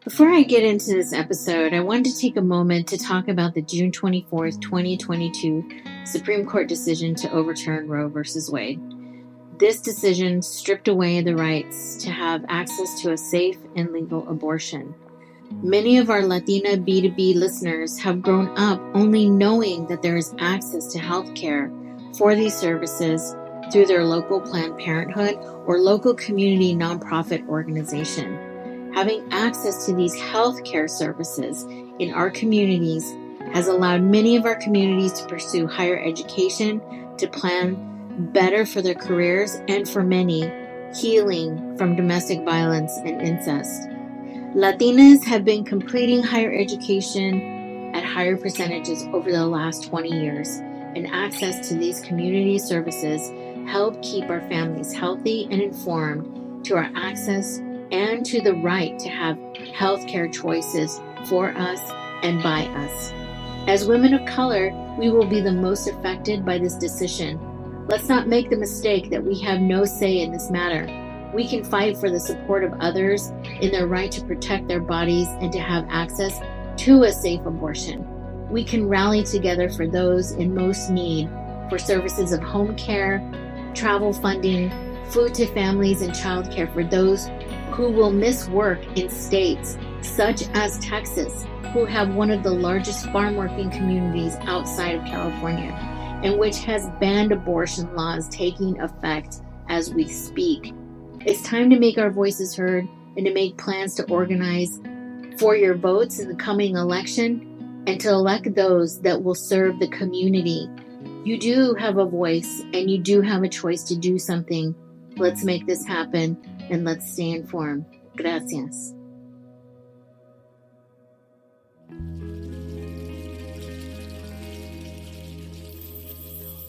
Before I get into this episode, I wanted to take a moment to talk about the June 24th, 2022 Supreme Court decision to overturn Roe v. Wade. This decision stripped away the rights to have access to a safe and legal abortion. Many of our Latina B2B listeners have grown up only knowing that there is access to health care for these services through their local Planned Parenthood or local community nonprofit organization. Having access to these health care services in our communities has allowed many of our communities to pursue higher education, to plan better for their careers, and for many, healing from domestic violence and incest. Latinas have been completing higher education at higher percentages over the last 20 years, and access to these community services help keep our families healthy and informed to our access and to the right to have healthcare choices for us and by us. As women of color, we will be the most affected by this decision. Let's not make the mistake that we have no say in this matter. We can fight for the support of others in their right to protect their bodies and to have access to a safe abortion. We can rally together for those in most need for services of home care, travel funding, food to families, and childcare for those who will miss work in states such as Texas, who have one of the largest farm working communities outside of California, and which has banned abortion laws taking effect as we speak. It's time to make our voices heard and to make plans to organize for your votes in the coming election and to elect those that will serve the community. You do have a voice and you do have a choice to do something. Let's make this happen and let's stay informed. Gracias.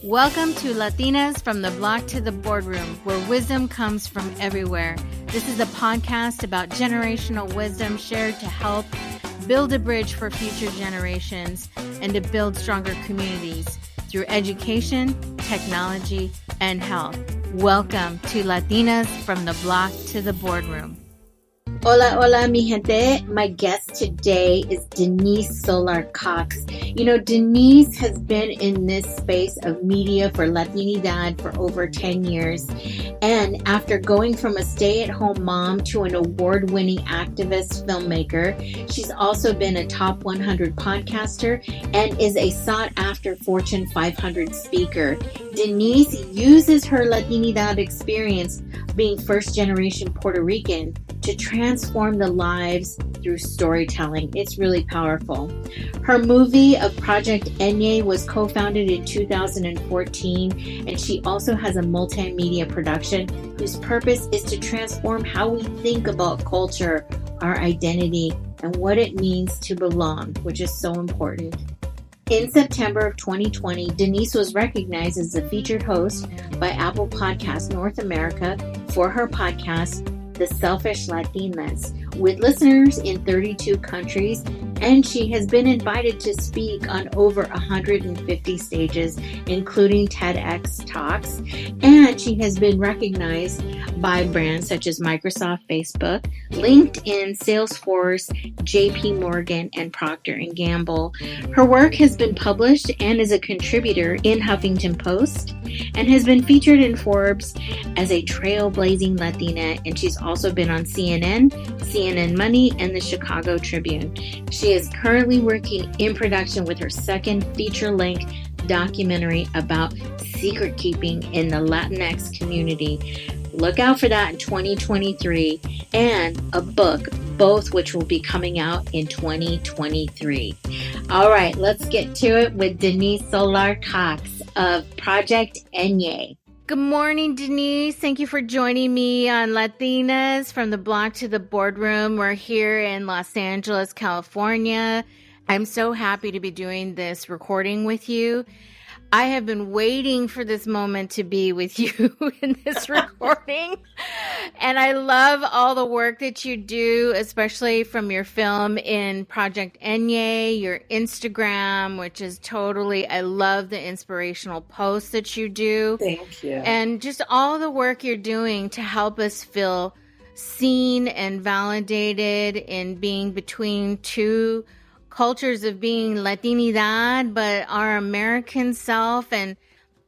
Welcome to Latinas from the Block to the Boardroom, where wisdom comes from everywhere. This is a podcast about generational wisdom shared to help build a bridge for future generations and to build stronger communities through education, technology, and health. Welcome to Latinas from the Block to the Boardroom. Hola, mi gente. My guest today is Denise Solar Cox. You know, Denise has been in this space of media for Latinidad for over 10 years. And after going from a stay-at-home mom to an award-winning activist filmmaker, she's also been a top 100 podcaster and is a sought-after Fortune 500 speaker. Denise uses her Latinidad experience, being first-generation Puerto Rican, to transform the lives through storytelling. It's really powerful. Her movie of Project Eñye was co-founded in 2014, and she also has a multimedia production whose purpose is to transform how we think about culture, our identity, and what it means to belong, which is so important. In September of 2020, Denise was recognized as the featured host by Apple Podcasts North America for her podcast, The Selfish Latinas, with listeners in 32 countries, and she has been invited to speak on over 150 stages, including TEDx Talks, and she has been recognized by brands such as Microsoft, Facebook, LinkedIn, Salesforce, JP Morgan, and Procter & Gamble. Her work has been published and is a contributor in Huffington Post and has been featured in Forbes as a trailblazing Latina, and she's also been on CNN, CNN Money, and the Chicago Tribune. She is currently working in production with her second feature-length documentary about secret keeping in the Latinx community. Look out for that in 2023, and a book, both which will be coming out in 2023. All right, let's get to it with Denise Solar Cox of Project Eñye. Good morning, Denise. Thank you for joining me on Latinas from the Block to the Boardroom. We're here in Los Angeles, California. I'm so happy to be doing this recording with you. I have been waiting for this moment to be with you in this recording. And I love all the work that you do, especially from your film in Project Eñye, your Instagram, which is totally, I love the inspirational posts that you do. Thank you. And just all the work you're doing to help us feel seen and validated in being between two cultures of being Latinidad, but our American self. And,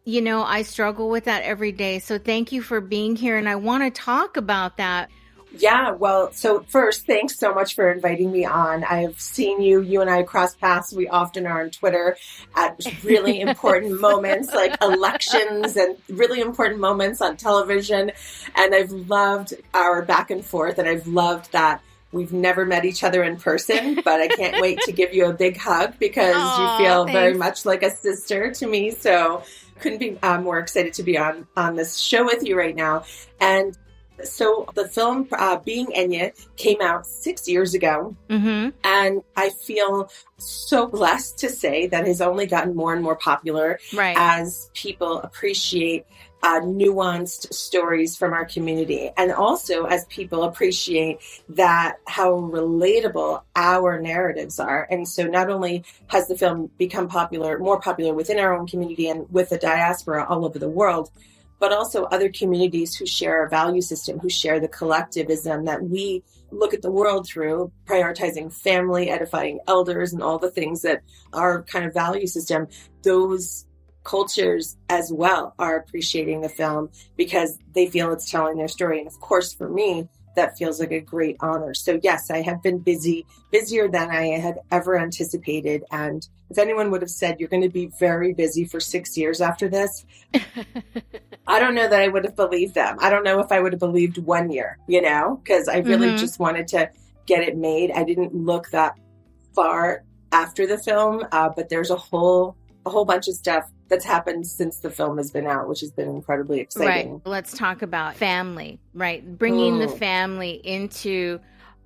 I struggle with that every day. So thank you for being here. And I want to talk about that. Yeah, well, so first, thanks so much for inviting me on. I've seen you and I cross paths. We often are on Twitter at really important moments like elections and really important moments on television. And I've loved our back and forth, and I've loved that we've never met each other in person, but I can't wait to give you a big hug because you feel very much like a sister to me. So couldn't be more excited to be on this show with you right now. And so the film, Being Eñye, came out 6 years ago, and I feel so blessed to say that has only gotten more and more popular as people appreciate nuanced stories from our community, and also as people appreciate that how relatable our narratives are. And so not only has the film become more popular within our own community and with the diaspora all over the world, but also other communities who share our value system, who share the collectivism that we look at the world through, prioritizing family, edifying elders, and all the things that our kind of value system, those cultures as well are appreciating the film because they feel it's telling their story. And of course, for me, that feels like a great honor. So yes, I have been busier than I had ever anticipated. And if anyone would have said, you're going to be very busy for 6 years after this, I don't know that I would have believed them. I don't know if I would have believed 1 year, because I really just wanted to get it made. I didn't look that far after the film, but there's a whole bunch of stuff that's happened since the film has been out, which has been incredibly exciting. Right. Let's talk about family, right? Bringing the family into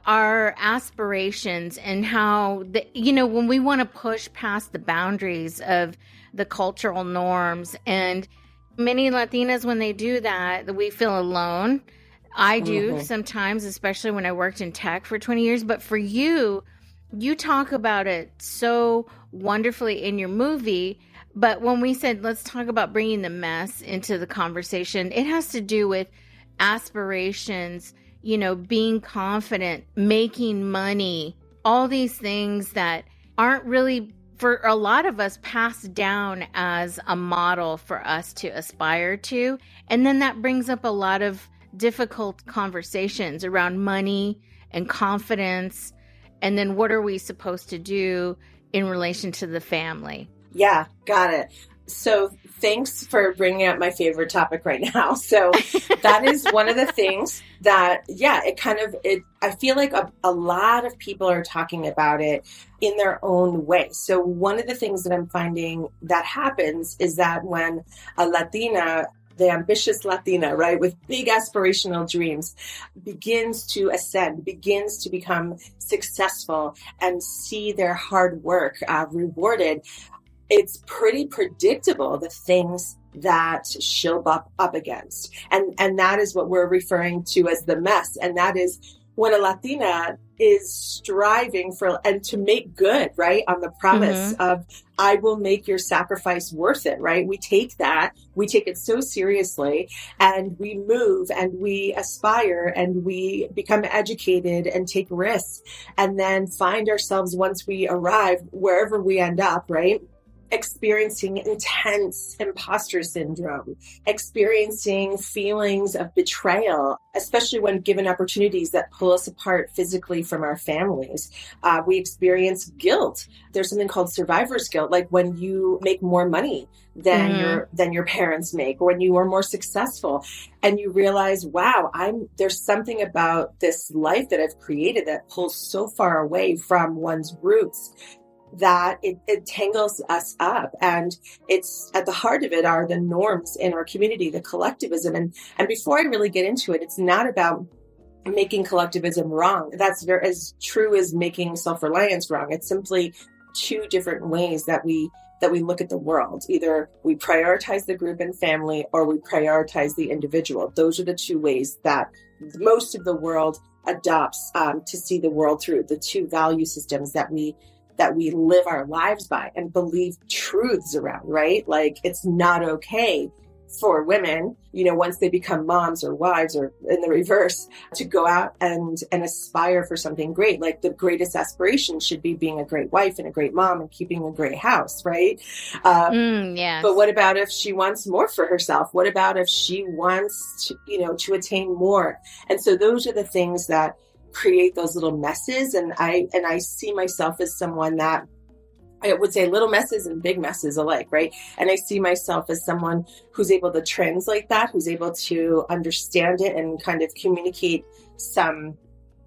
our aspirations and how, when we want to push past the boundaries of the cultural norms. And many Latinas, when they do that, we feel alone. I do sometimes, especially when I worked in tech for 20 years. But for you talk about it so wonderfully in your movie. But when we said, let's talk about bringing the mess into the conversation, it has to do with aspirations, being confident, making money, all these things that aren't really, for a lot of us, passed down as a model for us to aspire to. And then that brings up a lot of difficult conversations around money and confidence. And then what are we supposed to do in relation to the family? Yeah, got it. So thanks for bringing up my favorite topic right now. So that is one of the things that, I feel like a lot of people are talking about it in their own way. So one of the things that I'm finding that happens is that when a Latina, the ambitious Latina, right, with big aspirational dreams, begins to ascend, begins to become successful and see their hard work rewarded, it's pretty predictable the things that she'll bump up against. And that is what we're referring to as the mess. And that is when a Latina is striving for and to make good, right, on the promise of, I will make your sacrifice worth it, right? We take it so seriously, and we move and we aspire and we become educated and take risks, and then find ourselves, once we arrive, wherever we end up, right, experiencing intense imposter syndrome, experiencing feelings of betrayal, especially when given opportunities that pull us apart physically from our families. We experience guilt. There's something called survivor's guilt, like when you make more money than your parents make, or when you are more successful, and you realize, wow, there's something about this life that I've created that pulls so far away from one's roots that it tangles us up. And it's at the heart of it are the norms in our community, the collectivism. And before I really get into it, it's not about making collectivism wrong. That's as true as making self-reliance wrong. It's simply two different ways that we look at the world. Either we prioritize the group and family, or we prioritize the individual. Those are the two ways that most of the world adopts to see the world through, the two value systems that we live our lives by and believe truths around, right? Like, it's not okay for women, once they become moms or wives, or in the reverse, to go out and aspire for something great. Like, the greatest aspiration should be being a great wife and a great mom and keeping a great house, right? Yes. But what about if she wants more for herself? What about if she wants to attain more? And so those are the things that create those little messes. And I see myself as someone that, I would say, little messes and big messes alike, right? And I see myself as someone who's able to translate that, who's able to understand it and kind of communicate some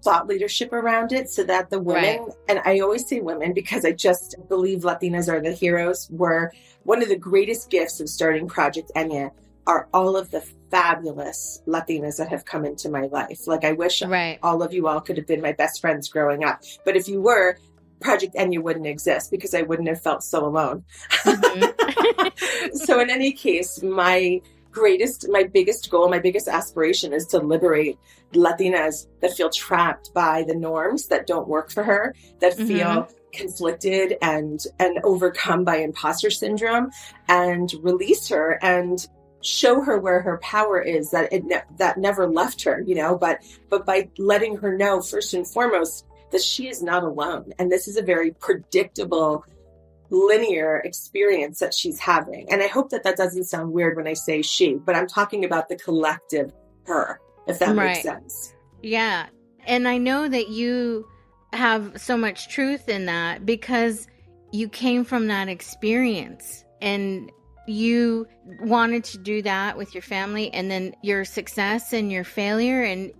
thought leadership around it, so that the women, and I always say women because I just believe Latinas are the heroes, were one of the greatest gifts of starting Project Eñye are all of the fabulous Latinas that have come into my life. Like, I wish all of you all could have been my best friends growing up. But if you were, Project Eñye wouldn't exist, because I wouldn't have felt so alone. Mm-hmm. So in any case, my biggest goal, my biggest aspiration is to liberate Latinas that feel trapped by the norms that don't work for her, that feel conflicted and overcome by imposter syndrome, and release her and show her where her power is, that never left her, but by letting her know, first and foremost, that she is not alone. And this is a very predictable, linear experience that she's having. And I hope that doesn't sound weird when I say she, but I'm talking about the collective her, if that makes sense. Yeah. And I know that you have so much truth in that, because you came from that experience and you wanted to do that with your family, and then your success and your failure, and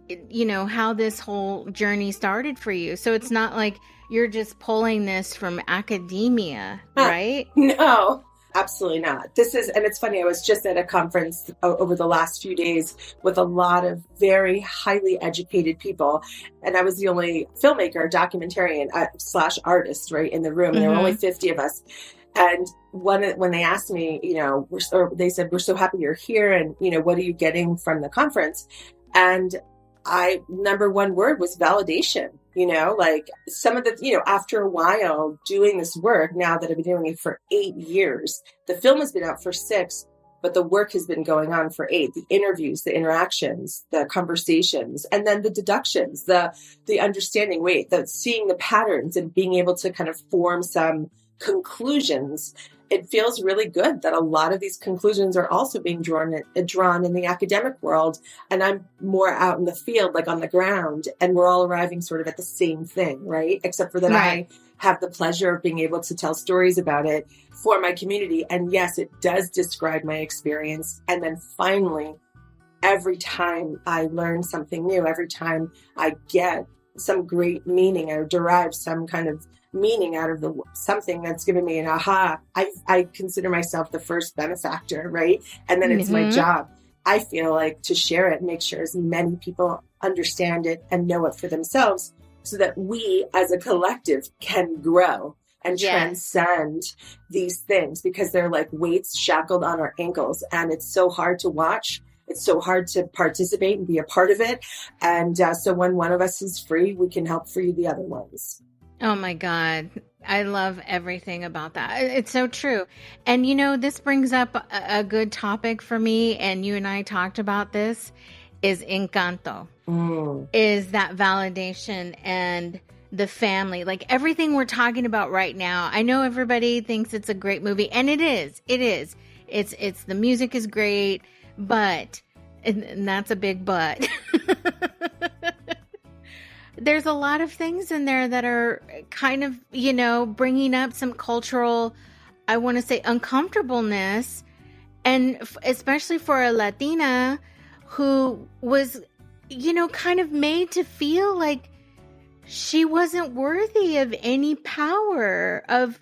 how this whole journey started for you. So it's not like you're just pulling this from academia, right? No, absolutely not. And it's funny, I was just at a conference over the last few days with a lot of very highly educated people. And I was the only filmmaker, documentarian / artist, right, in the room. There were only 50 of us. And when they asked me, they said, "We're so happy you're here. And, what are you getting from the conference?" And number one word was validation, like some of the, after a while doing this work, now that I've been doing it for 8 years, the film has been out for 6, but the work has been going on for 8, the interviews, the interactions, the conversations, and then the deductions, the understanding, seeing the patterns and being able to kind of form some conclusions. It feels really good that a lot of these conclusions are also being drawn in the academic world, and I'm more out in the field, like on the ground, and we're all arriving sort of at the same thing, right? Except for that I have the pleasure of being able to tell stories about it for my community. And yes, it does describe my experience. And then finally, every time I learn something new, every time I get some great meaning or derive some kind of meaning out of something that's given me an aha, I consider myself the first benefactor, right? And then it's my job, I feel like, to share it and make sure as many people understand it and know it for themselves, so that we as a collective can grow and transcend these things, because they're like weights shackled on our ankles, and it's so hard to watch. It's so hard to participate and be a part of it. And so when one of us is free, we can help free the other ones. Oh my God. I love everything about that. It's so true. And this brings up a good topic for me, and you and I talked about this, is encanto. Is that validation and the family, like everything we're talking about right now. I know everybody thinks it's a great movie, and it is. It's the music is great, but, and that's a big but. There's a lot of things in there that are kind of, bringing up some cultural, I want to say, uncomfortableness. And especially for a Latina who was, kind of made to feel like she wasn't worthy of any power, of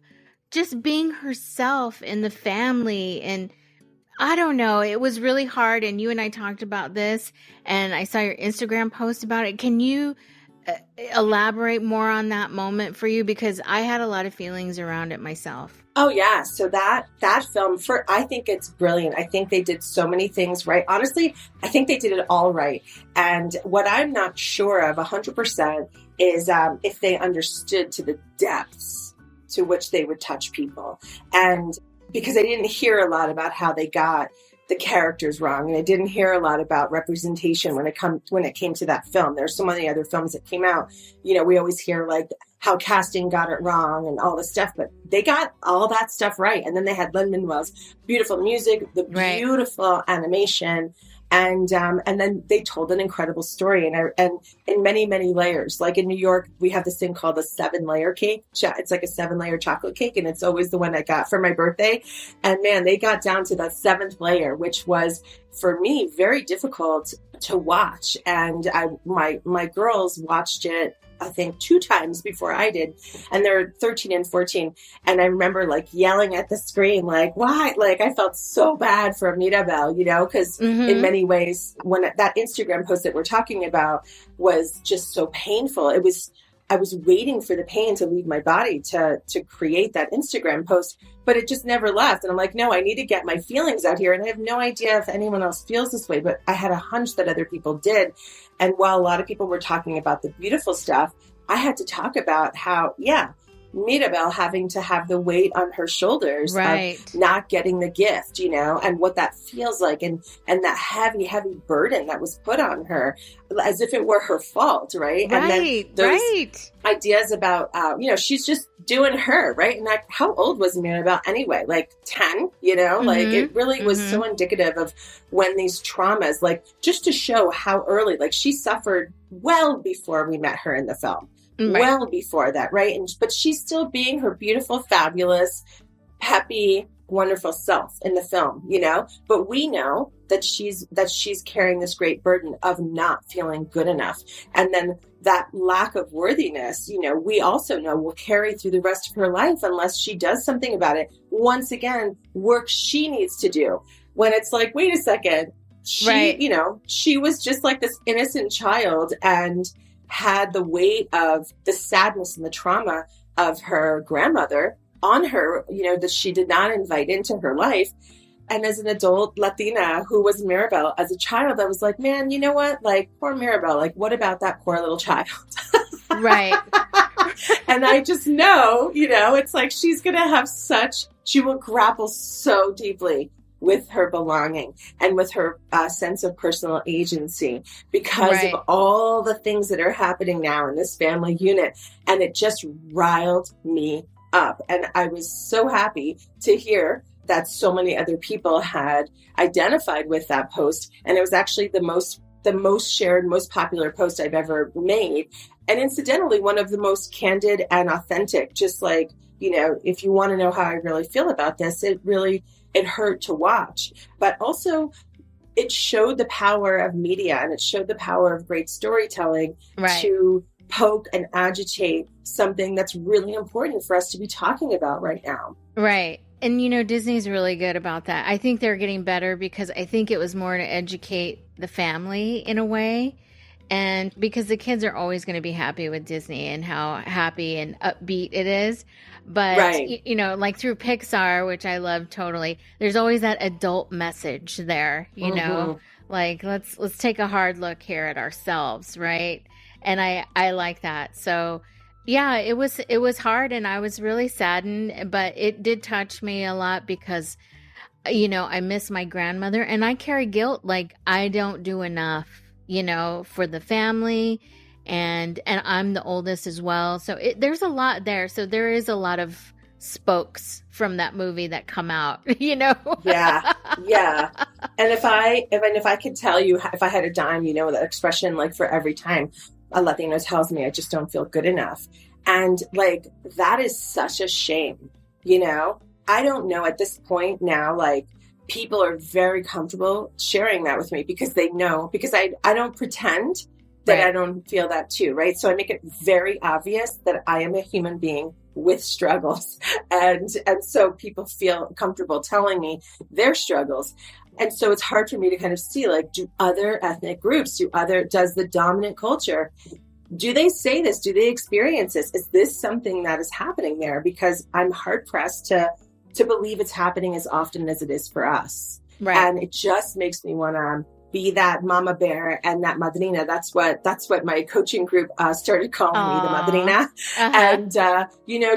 just being herself in the family. And I don't know, it was really hard. And you and I talked about this, and I saw your Instagram post about it. Can you elaborate more on that moment for you? Because I had a lot of feelings around it myself. Oh yeah. So that film, I think it's brilliant. I think they did so many things right. Honestly, I think they did it all right. And what I'm not sure of 100% is if they understood to the depths to which they would touch people. And because I didn't hear a lot about how they got the characters wrong. And I didn't hear a lot about representation when it came to that film. There's so many other films that came out. You know, we always hear like how casting got it wrong and all this stuff, but they got all that stuff right. And then they had Lin-Manuel's beautiful music, the beautiful animation. And then they told an incredible story and in many, many layers. Like in New York, we have this thing called a 7-layer cake. It's like a 7-layer chocolate cake. And it's always the one I got for my birthday. And man, they got down to the 7th layer, which was for me very difficult to watch. And my girls watched it, I think 2 times before I did. And they're 13 and 14. And I remember like yelling at the screen, like, why? Like I felt so bad for Mirabel, you know, because in many ways, when that Instagram post that we're talking about was just so painful, I was waiting for the pain to leave my body to create that Instagram post, but it just never left. And I'm like, no, I need to get my feelings out here. And I have no idea if anyone else feels this way, but I had a hunch that other people did. And while a lot of people were talking about the beautiful stuff, I had to talk about how, Mirabel having to have the weight on her shoulders of not getting the gift, you know, and what that feels like and that heavy, heavy burden that was put on her as if it were her fault, right? And then those ideas about, you know, she's just doing her, right? And how old was Mirabel anyway? Like 10, you know, like it really was so indicative of when these traumas, like just to show how early, like she suffered well before we met her in the film. Well before that, right? But she's still being her beautiful, fabulous, happy, wonderful self in the film, you know? But we know that she's carrying this great burden of not feeling good enough. And then that lack of worthiness, you know, we also know will carry through the rest of her life unless she does something about it. Once again, work she needs to do. When it's like, wait a second, you know, she was just like this innocent child and had the weight of the sadness and the trauma of her grandmother on her, you know, that she did not invite into her life. And as an adult Latina who was Mirabel as a child, I was like, man, you know what? Like, poor Mirabel, like, what about that poor little child? Right. And I just know, you know, it's like she will grapple so deeply with her belonging and with her sense of personal agency because of all the things that are happening now in this family unit. And it just riled me up. And I was so happy to hear that so many other people had identified with that post. And it was actually the most shared, most popular post I've ever made. And incidentally, one of the most candid and authentic, just like, you know, if you want to know how I really feel about this, it hurt to watch, but also it showed the power of media and it showed the power of great storytelling to poke and agitate something that's really important for us to be talking about right now. Right. And, you know, Disney's really good about that. I think they're getting better because I think it was more to educate the family in a way. And because the kids are always going to be happy with Disney and how happy and upbeat it is. But, you know, like through Pixar, which I love totally, there's always that adult message there, you know, like let's take a hard look here at ourselves. Right. And I like that. So, yeah, it was hard and I was really saddened, but it did touch me a lot because, you know, I miss my grandmother and I carry guilt. Like I don't do enough, you know, for the family. And I'm the oldest as well. So there's a lot there. So there is a lot of spokes from that movie that come out, you know? Yeah. And if I could tell you, if I had a dime, you know, that expression, like for every time a Latino tells me I just don't feel good enough. And like, that is such a shame, you know? I don't know at this point now, like people are very comfortable sharing that with me because they know, because I don't pretend that I don't feel that too, right? So I make it very obvious that I am a human being with struggles. And so people feel comfortable telling me their struggles. And so it's hard for me to kind of see, like, do other ethnic groups, does the dominant culture, do they say this? Do they experience this? Is this something that is happening there? Because I'm hard pressed to believe it's happening as often as it is for us. Right. And it just makes me want to be that mama bear and that madrina. That's what my coaching group started calling me, the madrina. And,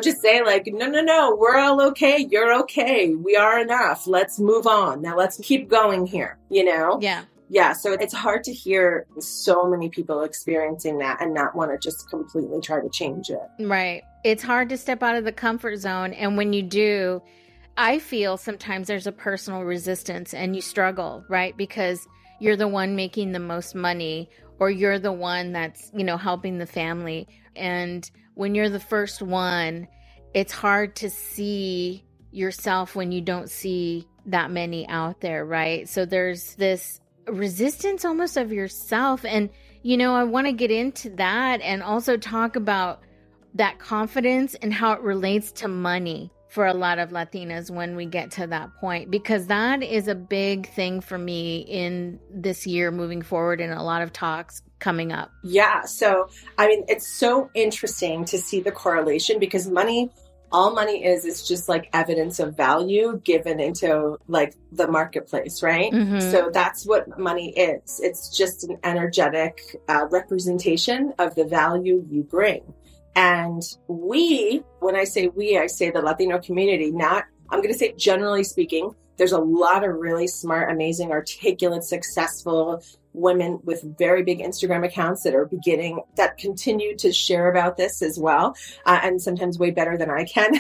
just say like, no, we're all okay. You're okay. We are enough. Let's move on. Now let's keep going here, Yeah. Yeah. So it's hard to hear so many people experiencing that and not want to just completely try to change it. Right. It's hard to step out of the comfort zone. And when you do, I feel sometimes there's a personal resistance and you struggle, right? Because you're the one making the most money, or you're the one that's, helping the family. And when you're the first one, it's hard to see yourself when you don't see that many out there, right? So there's this resistance almost of yourself. And, I want to get into that and also talk about that confidence and how it relates to money for a lot of Latinas when we get to that point, because that is a big thing for me in this year moving forward and a lot of talks coming up. Yeah. So, it's so interesting to see the correlation, because all money is just like evidence of value given into like the marketplace, right? Mm-hmm. So that's what money is. It's just an energetic representation of the value you bring. And when I say we, I say the Latino community, I'm going to say generally speaking, there's a lot of really smart, amazing, articulate, successful women with very big Instagram accounts that continue to share about this as well. And sometimes way better than I can.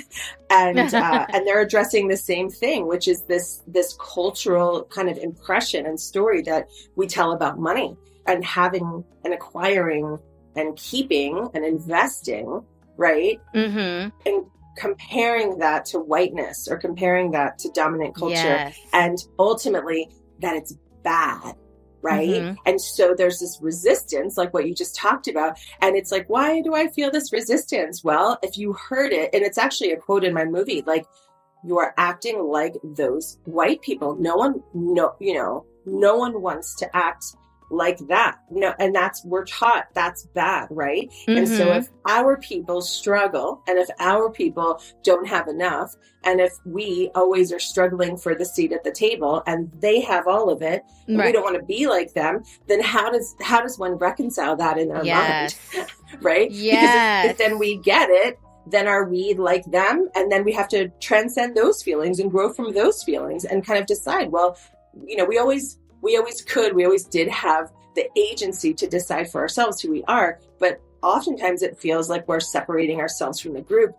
And, and they're addressing the same thing, which is this cultural kind of impression and story that we tell about money and having and acquiring and keeping and investing, right? Mm-hmm. And comparing that to whiteness or comparing that to dominant culture. Yes. And ultimately that it's bad, right? Mm-hmm. And so there's this resistance, like what you just talked about. And it's like, why do I feel this resistance? Well, if you heard it, and it's actually a quote in my movie, like, you are acting like those white people. No one wants to act like that. And we're taught that's bad, right? Mm-hmm. And so if our people struggle, and if our people don't have enough, and if we always are struggling for the seat at the table and they have all of it, and we don't want to be like them, then how does one reconcile that in their mind? Right? Yes. Because if then we get it, then are we like them? And then we have to transcend those feelings and grow from those feelings and kind of decide, well, we always did have the agency to decide for ourselves who we are, but oftentimes it feels like we're separating ourselves from the group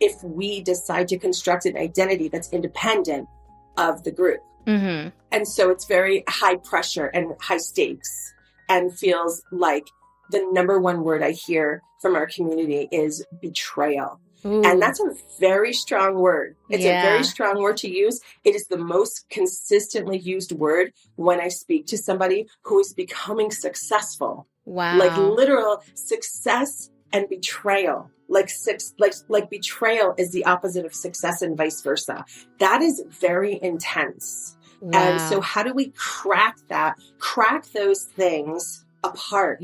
if we decide to construct an identity that's independent of the group. Mm-hmm. And so it's very high pressure and high stakes, and feels like the number one word I hear from our community is betrayal. Ooh. And that's a very strong word. It's a very strong word to use. It is the most consistently used word when I speak to somebody who is becoming successful. Wow. Like literal success and betrayal. Like betrayal is the opposite of success and vice versa. That is very intense. Wow. And so how do we crack those things apart,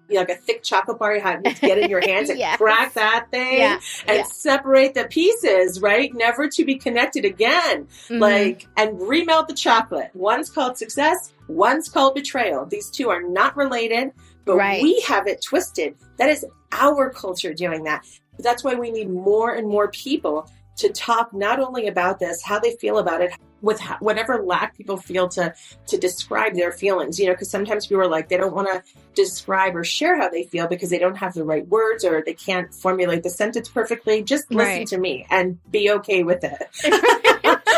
like a thick chocolate bar, you have to get in your hands and crack that thing and separate the pieces, right? Never to be connected again. Mm-hmm. And remelt the chocolate. One's called success, one's called betrayal. These two are not related, but we have it twisted. That is our culture doing that. That's why we need more and more people to talk not only about this, how they feel about it, with whatever lack people feel to describe their feelings, because sometimes people are like, they don't want to describe or share how they feel because they don't have the right words or they can't formulate the sentence perfectly. Just listen to me and be okay with it.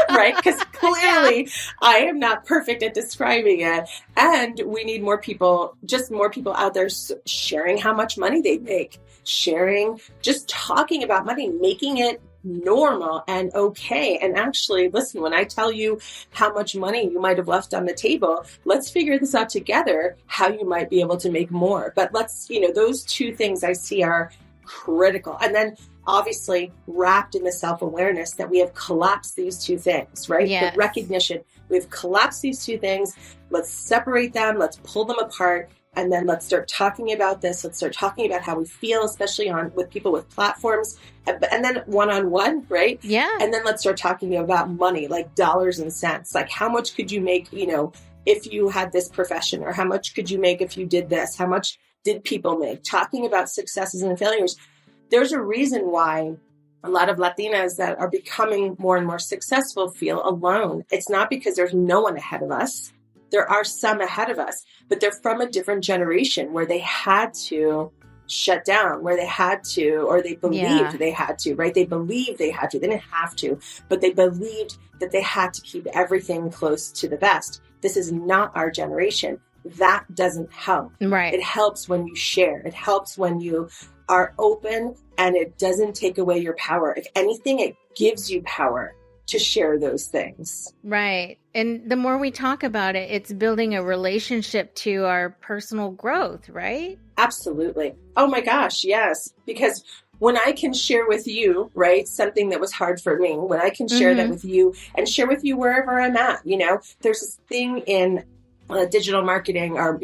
Right? Because clearly I am not perfect at describing it. And we need more people out there sharing how much money they make, just talking about money, making it normal and okay. And actually, listen, when I tell you how much money you might have left on the table, let's figure this out together, how you might be able to make more. But those two things I see are critical. And then obviously wrapped in the self-awareness that we have collapsed these two things, right? Yes. The recognition, we've collapsed these two things. Let's separate them. Let's pull them apart. And then let's start talking about this. Let's start talking about how we feel, especially with people with platforms, and then one-on-one, right? Yeah. And then let's start talking about money, like dollars and cents. Like how much could you make, if you had this profession, or how much could you make if you did this? How much did people make? Talking about successes and failures. There's a reason why a lot of Latinas that are becoming more and more successful feel alone. It's not because there's no one ahead of us. There are some ahead of us, but they're from a different generation where they had to shut down, where they had to, or they believed they had to, right? They believed they had to. They didn't have to, but they believed that they had to keep everything close to the vest. This is not our generation. That doesn't help. Right. It helps when you share. It helps when you are open, and it doesn't take away your power. If anything, it gives you power to share those things. Right. And the more we talk about it, it's building a relationship to our personal growth, right? Absolutely. Oh my gosh, yes. Because when I can share with you, right, something that was hard for me, when I can share that with you and share with you wherever I'm at, there's this thing in digital marketing, or,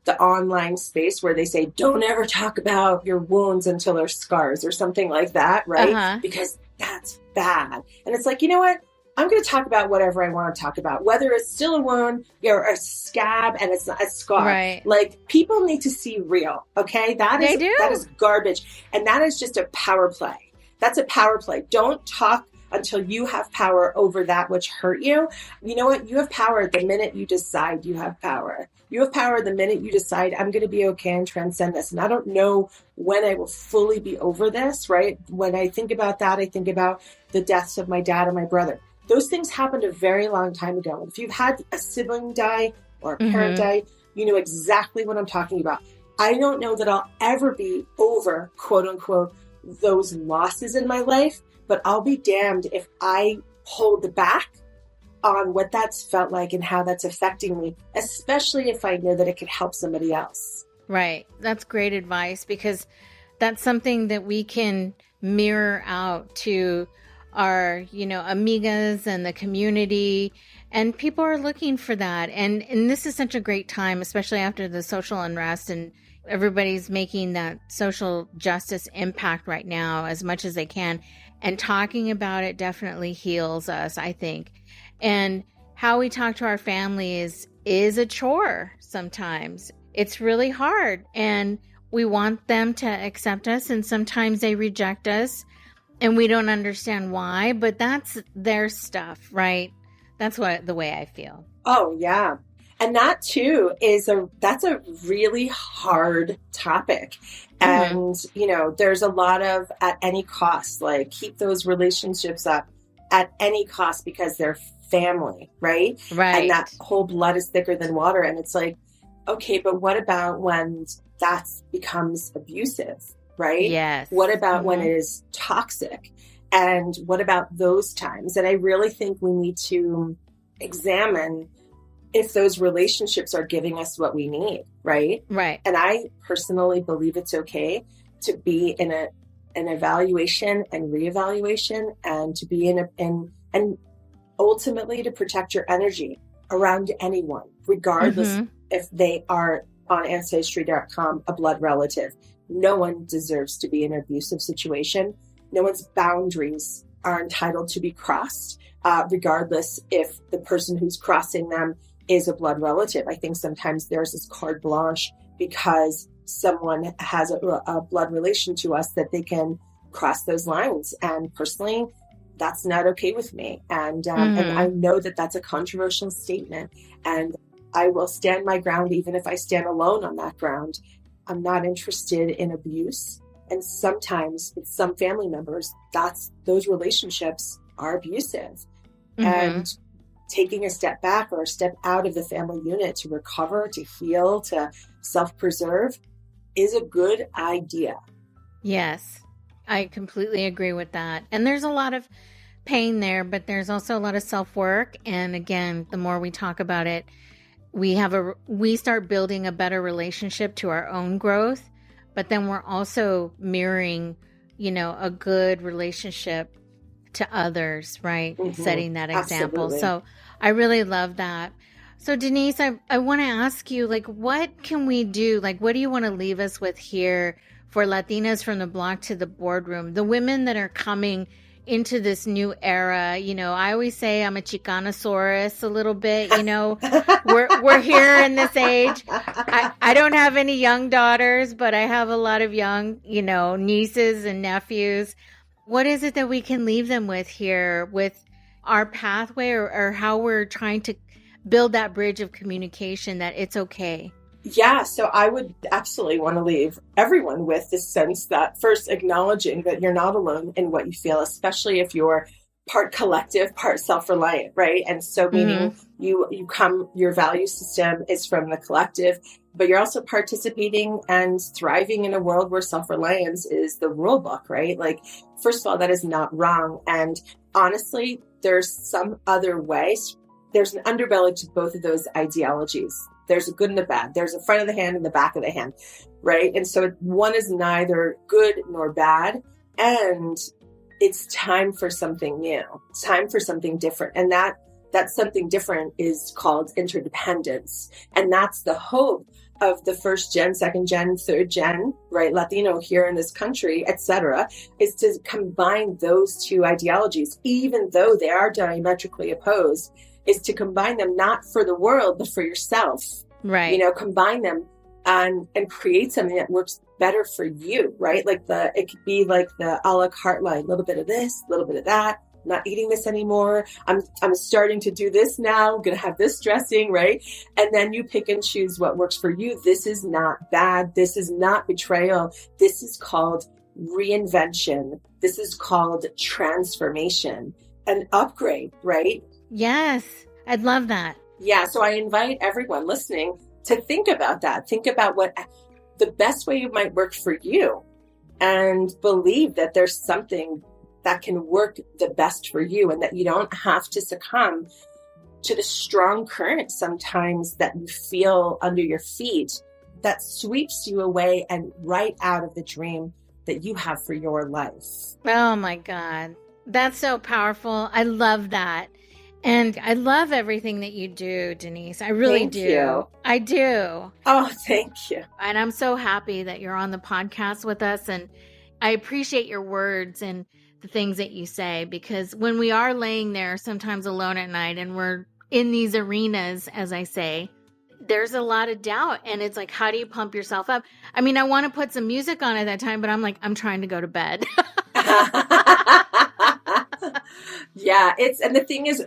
the online space where they say, don't ever talk about your wounds until they're scars, or something like that, right? Because that's bad. And it's like, you know what? I'm going to talk about whatever I want to talk about, whether it's still a wound or a scab and it's not a scar. Right. Like, people need to see real. Okay. That is garbage. And that is just a power play. That's a power play. Don't talk until you have power over that which hurt you. You know what? You have power the minute you decide you have power. You have power the minute you decide, I'm going to be okay and transcend this. And I don't know when I will fully be over this, right? When I think about that, I think about the deaths of my dad and my brother. Those things happened a very long time ago. If you've had a sibling die or a parent die, you know exactly what I'm talking about. I don't know that I'll ever be over, quote unquote, those losses in my life, but I'll be damned if I hold back on what that's felt like and how that's affecting me, especially if I know that it could help somebody else. Right. That's great advice, because that's something that we can mirror out to our, amigas and the community, and people are looking for that. And this is such a great time, especially after the social unrest, and everybody's making that social justice impact right now as much as they can. And talking about it definitely heals us, I think. And how we talk to our families is a chore sometimes. It's really hard, and we want them to accept us, and sometimes they reject us, and we don't understand why, but that's their stuff, right? That's the way I feel. Oh, yeah. And that too that's a really hard topic. And, there's a lot of at any cost, like keep those relationships up at any cost because they're family, right? Right. And that whole blood is thicker than water. And it's like, okay, but what about when that becomes abusive, right? Yes. What about when it is toxic? And what about those times? And I really think we need to examine if those relationships are giving us what we need, right? Right. And I personally believe it's okay to be in an evaluation and reevaluation, and to be and ultimately to protect your energy around anyone, regardless if they are on Ancestry.com a blood relative. No one deserves to be in an abusive situation. No one's boundaries are entitled to be crossed, regardless if the person who's crossing them is a blood relative. I think sometimes there's this carte blanche because someone has a blood relation to us that they can cross those lines. And personally, that's not okay with me. And I know that that's a controversial statement, and I will stand my ground even if I stand alone on that ground. I'm not interested in abuse. And sometimes with some family members, those relationships are abusive. And taking a step back or a step out of the family unit to recover, to heal, to self-preserve is a good idea. Yes, I completely agree with that. And there's a lot of pain there, but there's also a lot of self-work. And again, the more we talk about it, we start building a better relationship to our own growth, but then we're also mirroring, a good relationship to others, right? Setting that example. Absolutely. So I really love that. So Denise, I want to ask you, what can we do? What do you want to leave us with here for Latinas from the block to the boardroom? The women that are coming, into this new era. You know, I always say I'm a Chicanosaurus a little bit, you know, we're here in this age. I don't have any young daughters, but I have a lot of young, you know, nieces and nephews. What is it that we can leave them with here with our pathway or how we're trying to build that bridge of communication that it's okay? Yeah, so I would absolutely want to leave everyone with this sense that first acknowledging that you're not alone in what you feel, especially if you're part collective, part self-reliant, right? And so meaning your value system is from the collective, but you're also participating and thriving in a world where self-reliance is the rule book, right? Like, first of all, that is not wrong. And honestly, there's some other ways. There's an underbelly to both of those ideologies. There's a good and a bad. There's a front of the hand and the back of the hand, right? And so one is neither good nor bad. And it's time for something new. It's time for something different. And that something different is called interdependence. And that's the hope of the first gen, second gen, third gen, right? Latino here in this country, et cetera, is to combine those two ideologies, even though they are diametrically opposed, is to combine them not for the world, but for yourself. Right. You know, combine them and create something that works better for you, right? Like it could be like the a la carte line, a little bit of this, a little bit of that. I'm not eating this anymore. I'm starting to do this now. I'm going to have this dressing, right? And then you pick and choose what works for you. This is not bad. This is not betrayal. This is called reinvention. This is called transformation, an upgrade, right? Yes, I'd love that. Yeah, so I invite everyone listening to think about that. Think about what the best way it might work for you and believe that there's something that can work the best for you and that you don't have to succumb to the strong current sometimes that you feel under your feet that sweeps you away and right out of the dream that you have for your life. Oh my God. That's so powerful. I love that. And I love everything that you do, Denise. I really do. You. I do. Oh, thank you. And I'm so happy that you're on the podcast with us. And I appreciate your words and the things that you say, because when we are laying there sometimes alone at night and we're in these arenas, as I say, there's a lot of doubt. And it's like, how do you pump yourself up? I mean, I want to put some music on at that time, but I'm like, I'm trying to go to bed. Yeah, and the thing is,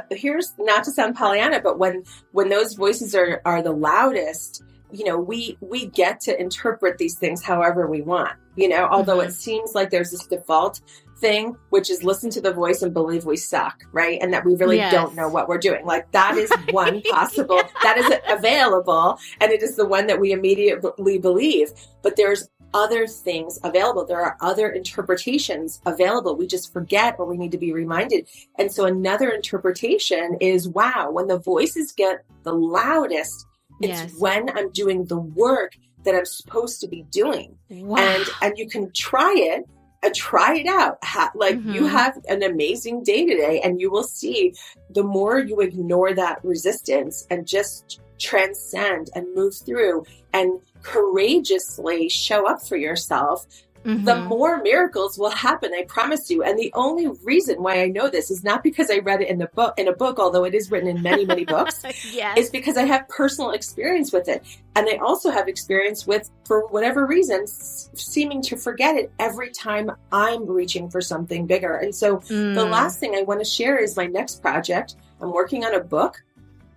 here's not to sound Pollyanna, but when those voices are the loudest, you know, we get to interpret these things however we want, you know, although it seems like there's this default thing, which is listen to the voice and believe we suck, right? And that we really don't know what we're doing. Like that is one possible, that is available, and it is the one that we immediately believe. But there's other things available. There are other interpretations available. We just forget or we need to be reminded. And so another interpretation is, wow, when the voices get the loudest, it's when I'm doing the work that I'm supposed to be doing. Wow. And you can try it and try it out. You have an amazing day today, and you will see the more you ignore that resistance and just transcend and move through and courageously show up for yourself, the more miracles will happen, I promise you. And the only reason why I know this is not because I read it in a book, although it is written in many, many books, is because I have personal experience with it. And I also have experience with, for whatever reason, seeming to forget it every time I'm reaching for something bigger. And so the last thing I want to share is my next project. I'm working on a book.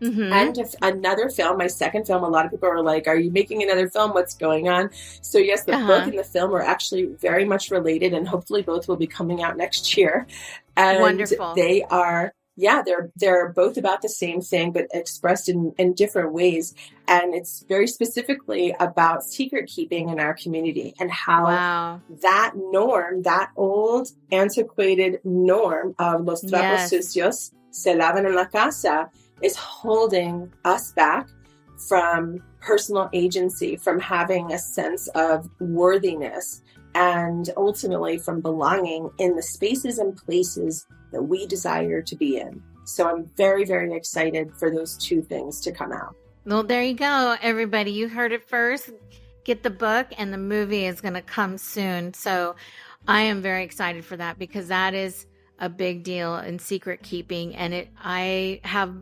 And another film, my second film. A lot of people are like, are you making another film? What's going on? So yes, the book and the film are actually very much related, and hopefully both will be coming out next year. And wonderful. They are, they're both about the same thing, but expressed in different ways. And it's very specifically about secret keeping in our community and how that norm, that old antiquated norm of los trapos sucios se lavan en la casa, is holding us back from personal agency, from having a sense of worthiness, and ultimately from belonging in the spaces and places that we desire to be in. So I'm very, very excited for those two things to come out. Well, there you go, everybody. You heard it first. Get the book, and the movie is going to come soon. So I am very excited for that, because that is a big deal in secret keeping. And I have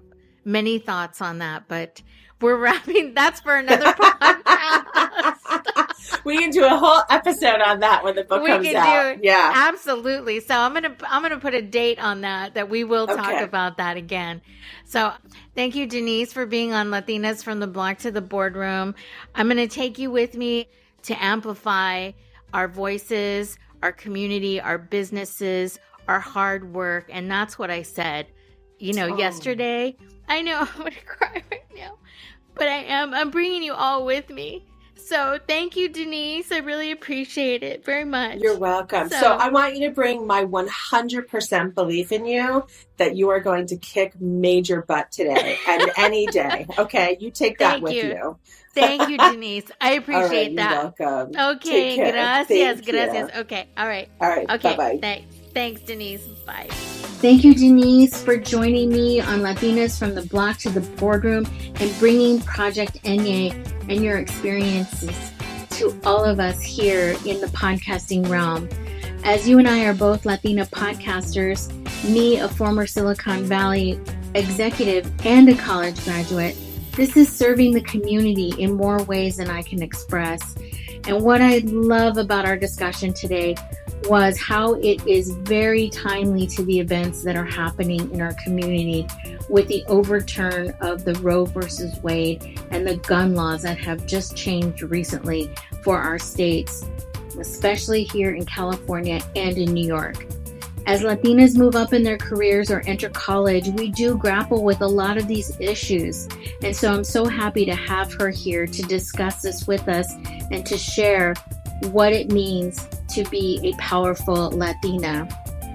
many thoughts on that, but we're wrapping. That's for another podcast. We can do a whole episode on that when the book comes out. Yeah, absolutely. So I'm gonna put a date on that we will talk about that again. So thank you, Denise, for being on Latinas from the Block to the Boardroom. I'm gonna take you with me to amplify our voices, our community, our businesses, our hard work, and that's what I said. Yesterday. I know I'm gonna cry right now, but I'm bringing you all with me. So thank you, Denise. I really appreciate it very much. You're welcome. So I want you to bring my 100% belief in you that you are going to kick major butt today and any day. Okay, you take that with you. Thank you, Denise. I appreciate that. You're welcome. Okay, gracias. Okay, all right. Okay, bye-bye. Thanks, Denise. Bye. Thank you, Denise, for joining me on Latinas from the Block to the Boardroom and bringing Project Eñye and your experiences to all of us here in the podcasting realm. As you and I are both Latina podcasters, me, a former Silicon Valley executive and a college graduate, this is serving the community in more ways than I can express. And what I love about our discussion today was how it is very timely to the events that are happening in our community with the overturn of the Roe versus Wade and the gun laws that have just changed recently for our states, especially here in California and in New York. As Latinas move up in their careers or enter college, we do grapple with a lot of these issues. And so I'm so happy to have her here to discuss this with us and to share what it means to be a powerful Latina.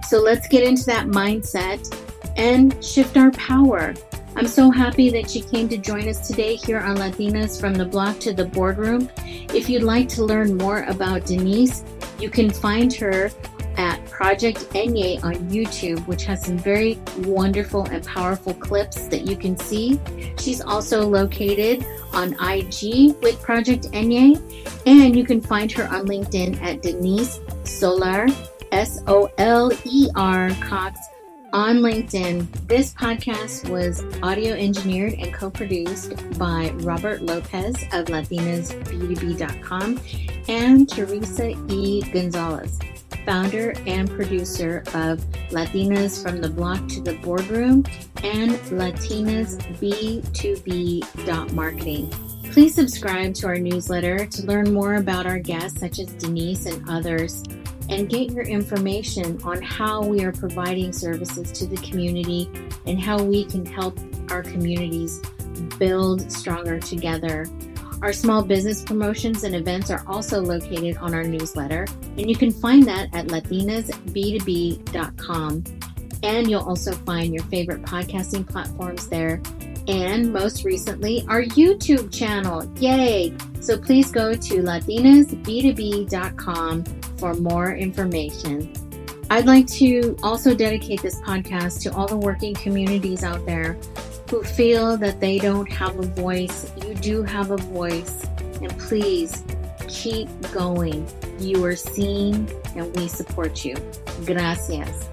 So let's get into that mindset and shift our power. I'm so happy that she came to join us today here on Latinas from the Block to the Boardroom. If you'd like to learn more about Denise, you can find her at Project Eñye on YouTube, which has some very wonderful and powerful clips that you can see. She's also located on IG with Project Eñye, and you can find her on LinkedIn at Denise Soler, Soler Cox on LinkedIn. This podcast was audio engineered and co-produced by Robert Lopez of LatinasB2B.com and Teresa E. Gonzalez, founder and producer of Latinas from the Block to the Boardroom and LatinasB2B.marketing. Please subscribe to our newsletter to learn more about our guests such as Denise and others, and get your information on how we are providing services to the community and how we can help our communities build stronger together. Our small business promotions and events are also located on our newsletter, and you can find that at latinasb2b.com. And you'll also find your favorite podcasting platforms there. And most recently, our YouTube channel. Yay! So please go to latinasb2b.com for more information. I'd like to also dedicate this podcast to all the working communities out there who feel that they don't have a voice. You do have a voice, and please keep going. You are seen, and we support you. Gracias.